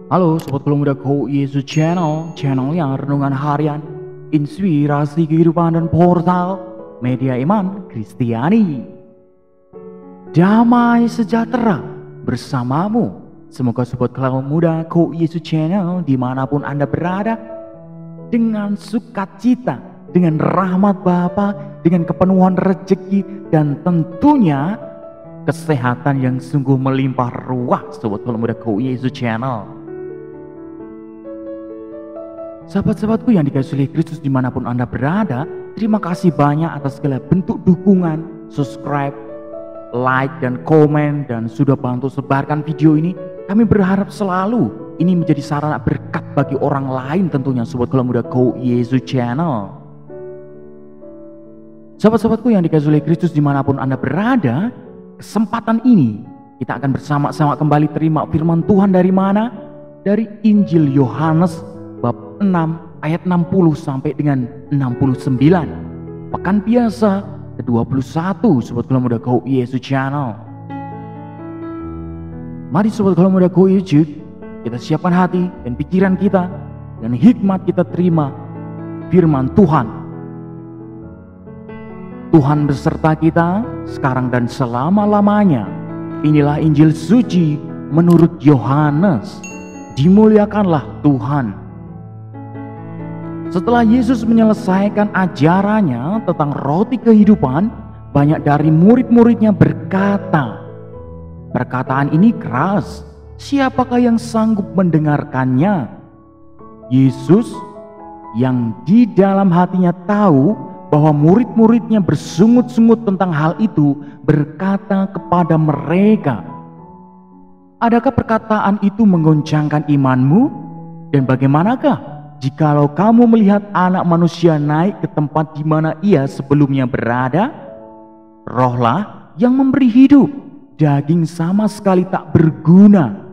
Halo Sobat Kalau Muda Go Yesus Channel yang renungan harian, inspirasi kehidupan dan portal media iman Kristiani. Damai sejahtera bersamamu. Semoga Sobat Kalau Muda Go Yesus Channel dimanapun Anda berada, dengan sukacita, dengan rahmat Bapa, dengan kepenuhan rezeki, dan tentunya kesehatan yang sungguh melimpah ruah. Sobat Kalau Muda Go Yesus Channel, sahabat-sahabatku yang dikasihi oleh Kristus dimanapun Anda berada, terima kasih banyak atas segala bentuk dukungan, subscribe, like, dan komen, dan sudah bantu sebarkan video ini. Kami berharap selalu ini menjadi sarana berkat bagi orang lain tentunya, Sobat Kalau Muda Go Yesus Channel. Sahabat-sahabatku yang dikasihi oleh Kristus dimanapun Anda berada, kesempatan ini kita akan bersama-sama kembali terima firman Tuhan dari mana? Dari Injil Yohanes bab 6 ayat 60 sampai dengan 69. Pekan biasa ke-21 Sobat Kalau Muda Go Yesus Channel. Mari Sobat Kalau Muda Go Yesus, kita siapkan hati dan pikiran kita dan hikmat kita terima firman Tuhan. Tuhan beserta kita sekarang dan selama-lamanya. Inilah Injil suci menurut Yohanes. Dimuliakanlah Tuhan. Setelah Yesus menyelesaikan ajarannya tentang roti kehidupan, banyak dari murid-muridnya berkata, perkataan ini keras, siapakah yang sanggup mendengarkannya? Yesus yang di dalam hatinya tahu bahwa murid-muridnya bersungut-sungut tentang hal itu, berkata kepada mereka, adakah perkataan itu menggoncangkan imanmu? Dan bagaimanakah jikalau kamu melihat Anak Manusia naik ke tempat di mana ia sebelumnya berada? Rohlah yang memberi hidup, daging sama sekali tak berguna.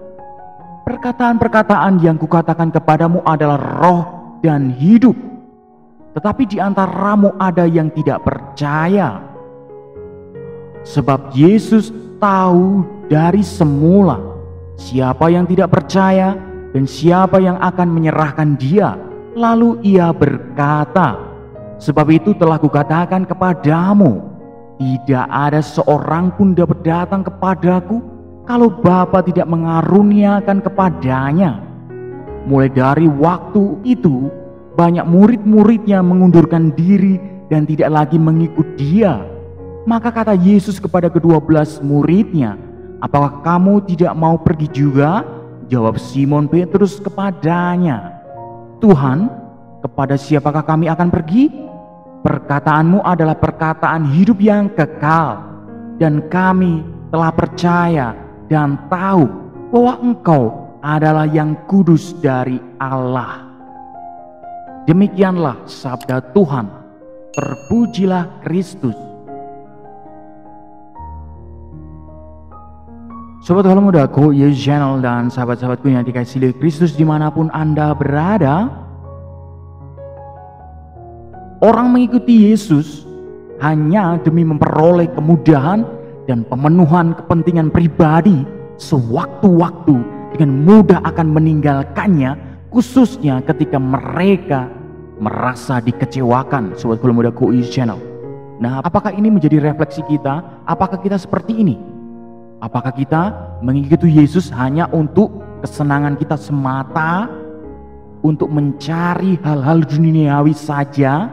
Perkataan-perkataan yang kukatakan kepadamu adalah roh dan hidup. Tetapi di antaramu ada yang tidak percaya. Sebab Yesus tahu dari semula siapa yang tidak percaya dan siapa yang akan menyerahkan dia. Lalu ia berkata, sebab itu telah kukatakan kepadamu, tidak ada seorang pun dapat datang kepadaku kalau Bapa tidak mengaruniakan kepadanya. Mulai dari waktu itu, banyak murid-muridnya mengundurkan diri dan tidak lagi mengikut dia. Maka kata Yesus kepada ke-12 muridnya, apakah kamu tidak mau pergi juga? Jawab Simon Petrus kepadanya, Tuhan, kepada siapakah kami akan pergi? Perkataanmu adalah perkataan hidup yang kekal, dan kami telah percaya dan tahu bahwa Engkau adalah yang kudus dari Allah. Demikianlah sabda Tuhan. Terpujilah Kristus. Sobat Kalau Muda Go Yesus Channel dan sahabat-sahabatku yang dikasihi Kristus dimanapun Anda berada, orang mengikuti Yesus hanya demi memperoleh kemudahan dan pemenuhan kepentingan pribadi, sewaktu-waktu dengan mudah akan meninggalkannya, khususnya ketika mereka merasa dikecewakan. Sobat Kalau Muda Go Yesus Channel. Nah, apakah ini menjadi refleksi kita? Apakah kita seperti ini? Apakah kita mengikuti Yesus hanya untuk kesenangan kita semata, untuk mencari hal-hal duniawi saja?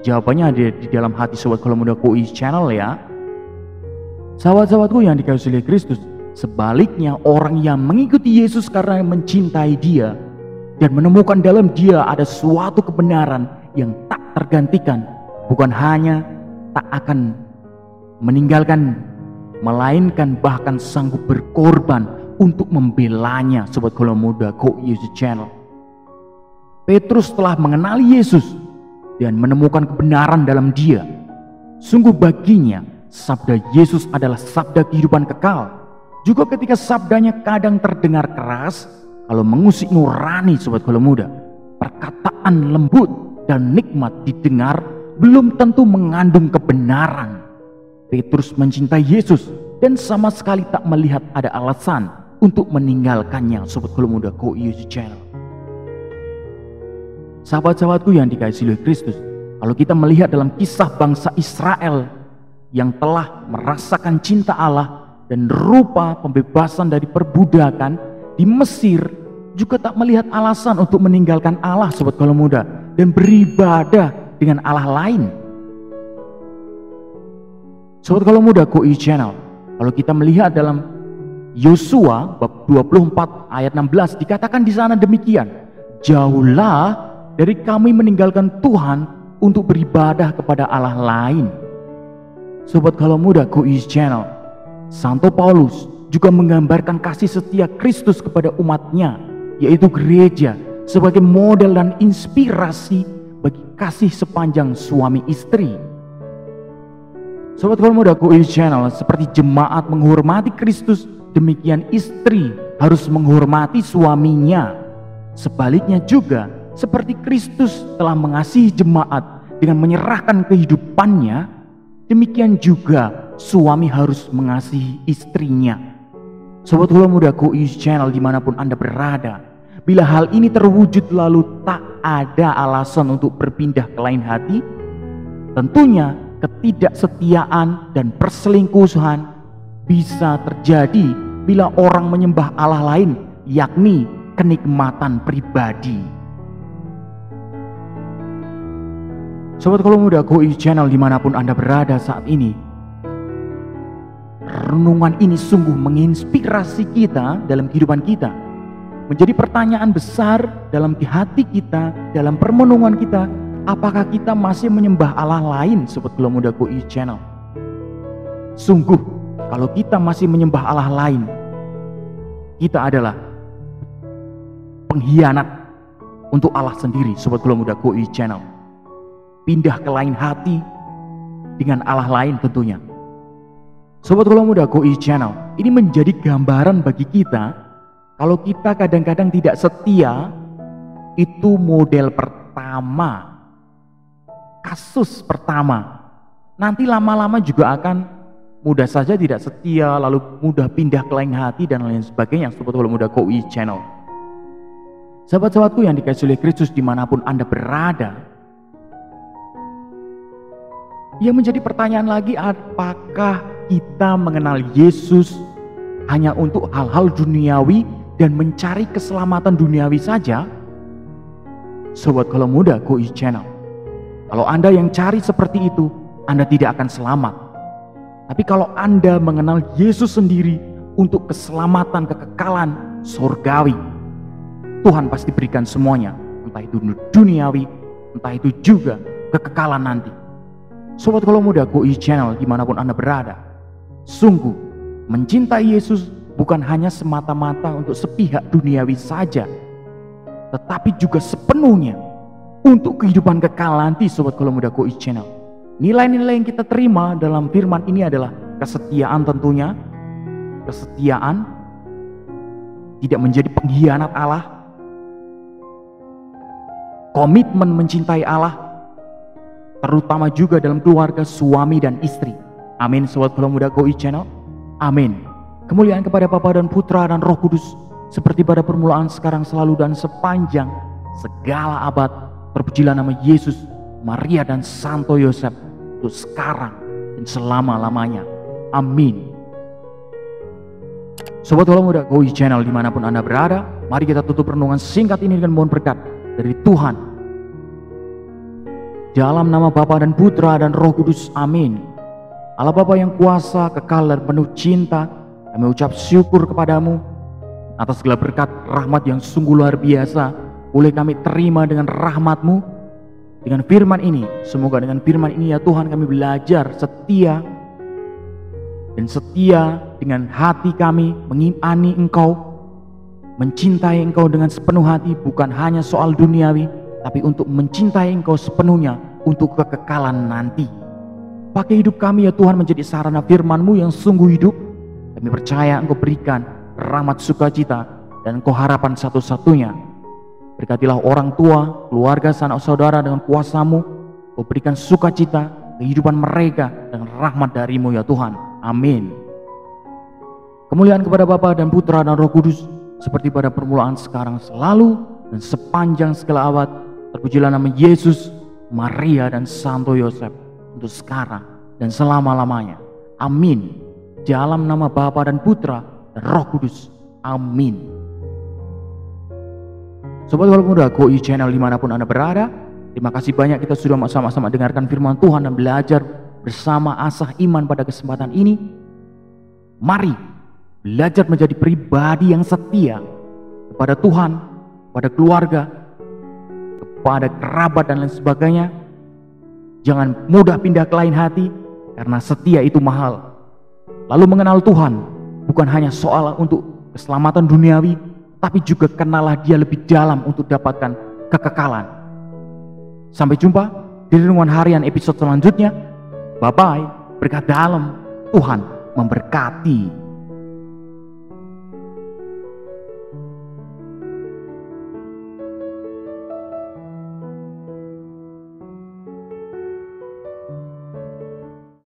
Jawabannya ada di dalam hati Sobat Kalau Muda Go Yesus Channel ya. Sahabat-sahabatku yang dikasihi oleh Kristus, sebaliknya orang yang mengikuti Yesus karena mencintai Dia dan menemukan dalam Dia ada suatu kebenaran yang tak tergantikan, bukan hanya tak akan meninggalkan, melainkan bahkan sanggup berkorban untuk membelanya. Sobat Kalau Muda Go Yesus Channel. Petrus telah mengenali Yesus dan menemukan kebenaran dalam Dia. Sungguh baginya sabda Yesus adalah sabda kehidupan kekal. Juga ketika sabdanya kadang terdengar keras, kalau mengusik nurani Sobat Kalau Muda, perkataan lembut dan nikmat didengar belum tentu mengandung kebenaran. Petrus mencintai Yesus dan sama sekali tak melihat ada alasan untuk meninggalkannya. Sobat Kalau Muda Go YouTube Channel. Sahabat-sahabatku yang dikasihi oleh Kristus, kalau kita melihat dalam kisah bangsa Israel yang telah merasakan cinta Allah dan rupa pembebasan dari perbudakan di Mesir, juga tak melihat alasan untuk meninggalkan Allah, Sobat Kalau Muda, dan beribadah dengan Allah lain. Sobat Kalau Muda Go YouTube Channel, kalau kita melihat dalam Yosua bab 24 ayat 16 dikatakan di sana demikian, jauhlah dari kami meninggalkan Tuhan untuk beribadah kepada Allah lain. Sobat Kalau Muda Go YouTube Channel, Santo Paulus juga menggambarkan kasih setia Kristus kepada umatnya, yaitu gereja, sebagai model dan inspirasi bagi kasih sepanjang suami istri. Sobat Kalau Muda Go YouTube Channel, seperti jemaat menghormati Kristus, demikian istri harus menghormati suaminya. Sebaliknya juga, seperti Kristus telah mengasihi jemaat dengan menyerahkan kehidupannya, demikian juga suami harus mengasihi istrinya. Sobat Kalau Muda Go YouTube Channel dimanapun Anda berada, bila hal ini terwujud lalu tak ada alasan untuk berpindah ke lain hati, tentunya ketidaksetiaan dan perselingkuhan bisa terjadi bila orang menyembah Allah lain, yakni kenikmatan pribadi. Sobat Kalau Muda Go YouTube Channel dimanapun Anda berada saat ini, renungan ini sungguh menginspirasi kita dalam kehidupan kita. Menjadi pertanyaan besar dalam hati kita, dalam permenungan kita, apakah kita masih menyembah Allah lain, Sobat Kalau Muda Go YouTube Channel? Sungguh, kalau kita masih menyembah Allah lain, kita adalah pengkhianat untuk Allah sendiri, Sobat Kalau Muda Go YouTube Channel. Pindah ke lain hati dengan Allah lain tentunya. Sobat Kalau Muda Go YouTube Channel, ini menjadi gambaran bagi kita, kalau kita kadang-kadang tidak setia, itu model pertama, kasus pertama. Nanti lama-lama juga akan mudah saja tidak setia, lalu mudah pindah ke lain hati dan lain sebagainya. Sobat Kalau Muda Go YouTube Channel. Sahabat-sahabatku yang dikasihi oleh Kristus dimanapun Anda berada, yang menjadi pertanyaan lagi, apakah kita mengenal Yesus hanya untuk hal-hal duniawi dan mencari keselamatan duniawi saja? Sobat Kalau Muda Go YouTube Channel, kalau Anda yang cari seperti itu, Anda tidak akan selamat. Tapi kalau Anda mengenal Yesus sendiri untuk keselamatan kekekalan surgawi, Tuhan pasti berikan semuanya, entah itu duniawi, entah itu juga kekekalan nanti. Sobat Kalau Muda Go YouTube Channel dimanapun Anda berada, sungguh mencintai Yesus bukan hanya semata-mata untuk sepihak duniawi saja, tetapi juga sepenuhnya untuk kehidupan kekal nanti. Sobat Kalau Muda Go YouTube Channel, nilai-nilai yang kita terima dalam firman ini adalah kesetiaan tentunya, kesetiaan, tidak menjadi pengkhianat Allah, komitmen mencintai Allah, terutama juga dalam keluarga suami dan istri. Amin. Sobat Kalau Muda Go YouTube Channel, amin. Kemuliaan kepada Bapa dan Putra dan Roh Kudus, seperti pada permulaan, sekarang, selalu, dan sepanjang segala abad. Terpujilah nama Yesus, Maria, dan Santo Yosef, untuk sekarang dan selama-lamanya. Amin. Sobat Kalau Muda Go YouTube Channel dimanapun Anda berada, mari kita tutup renungan singkat ini dengan mohon berkat dari Tuhan. Dalam nama Bapa dan Putra dan Roh Kudus, amin. Allah Bapa yang kuasa, kekal, dan penuh cinta, kami ucap syukur kepadamu atas segala berkat rahmat yang sungguh luar biasa boleh kami terima dengan rahmat-Mu, dengan firman ini. Semoga dengan firman ini ya Tuhan, kami belajar setia, dan setia dengan hati kami mengimani Engkau, mencintai Engkau dengan sepenuh hati, bukan hanya soal duniawi, tapi untuk mencintai Engkau sepenuhnya untuk kekekalan nanti. Pakai hidup kami ya Tuhan menjadi sarana firman-Mu yang sungguh hidup. Kami percaya Engkau berikan rahmat sukacita dan Engkau harapan satu-satunya. Berkatilah orang tua, keluarga, sanak saudara dengan kuasa-Mu. Engkau berikan sukacita kehidupan mereka dengan rahmat dari-Mu ya Tuhan. Amin. Kemuliaan kepada Bapa dan Putra dan Roh Kudus, seperti pada permulaan, sekarang, selalu, dan sepanjang segala abad. Terpujilah nama Yesus, Maria, dan Santo Yosef, untuk sekarang dan selama-lamanya. Amin. Dalam nama Bapa dan Putra dan Roh Kudus. Amin. Sobat Walaupun Muda GOI Channel dimanapun Anda berada, terima kasih banyak kita sudah sama-sama dengarkan firman Tuhan dan belajar bersama asah iman pada kesempatan ini. Mari belajar menjadi pribadi yang setia kepada Tuhan, kepada keluarga, kepada kerabat dan lain sebagainya. Jangan mudah pindah ke lain hati, karena setia itu mahal. Lalu mengenal Tuhan bukan hanya soal untuk keselamatan duniawi, tapi juga kenalah Dia lebih dalam untuk dapatkan kekekalan. Sampai jumpa di renungan harian episode selanjutnya. Bye-bye. Berkat dalam, Tuhan memberkati.